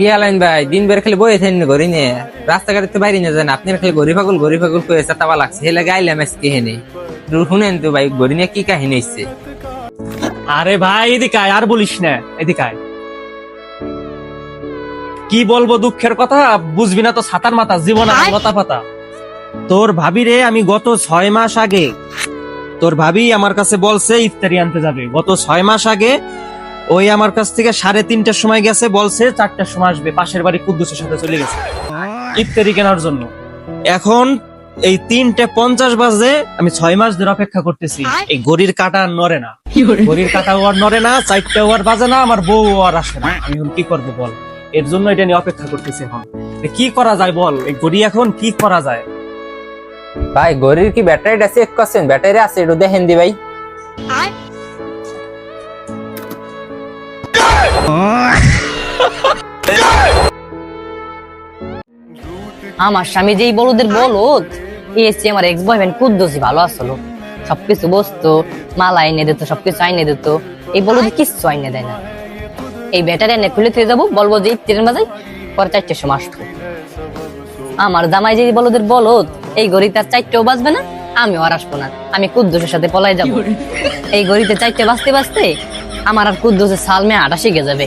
কি আলাইন ভাই দিন বের খালি বয়ে থাকেন ঘড়ি নিয়ে রাস্তাঘাটে তো বাইরে নিয়ে যান আপনার খালি ঘড়ি পাগল করে চাতাবা লাগছে হেলে গাইলাম আজকে হেনে শুনেন তো ভাই ঘড়ি নিয়ে কি কাহিনী এসছে। আরে ভাই এদিকে আয়, আর বলিস না, এদিকে আয়। কি বলবো দুঃখের কথা, বুঝবি না তো ছাতার মাথা, জীবন আর লতা পাতা। তোর ভাবি রে আমি গত 6 মাস আগে, তোর ভাবি আমার কাছে বলছে ইফতারি আনতে যাবে। গত 6 মাস আগে ওই আমার কাছ থেকে 3:30টার সময় গেছে, বলছে 4টার সময় আসবে। পাশের বাড়ি কুদ্দুসের সাথে চলে গেছে ইফতারি কেনার জন্য। এখন এই 3:50 বাজে, আমি 6 মাস ধরে অপেক্ষা করতেছি। এই ঘড়ির কাঁটা আর নড়ে না, ঘড়ির কাঁটা আর নড়ে না, 4টা আর বাজে না, আমার বউ আর আসে না। আমি এখন কি করবো বল? এর জন্য এটা নিয়ে অপেক্ষা করতেছি। এখন কি করা যায় বল? এই ঘড়ি এখন কি করা যায়? ভাই ঘড়ির কি ব্যাটারিটা চেক করছেন? ব্যাটারি আছে একটু দেখেন দি ভাই। আমার স্বামী যেই বলদের বলদ এসে আমার এক্স বয়ফ্রেন্ড কুদ্দুসি ভালো আসলো, সবকিছু বসতো, মালা এনে দিত, সবকিছু আইনে দিত। এই বলদ কিচ্ছু আইনে দেয় না। এই ব্যাটারি এনে খুলে থেকে যাবো, বলবো যে ট্রেন বাজাই, পরে 4টার সময় আসবো। আমার জামাই যে বলদের বলদ, এই ঘড়িতে আর 4টাও বাজবে না, আমিও আর আসবো না। আমি কুদ্দুসের সাথে পলাই যাবো। এই ঘড়িতে 4টে বাজতে বাজতে আমার আর কুদ্দুসের সাল মেয়ে 28 শিখে যাবে।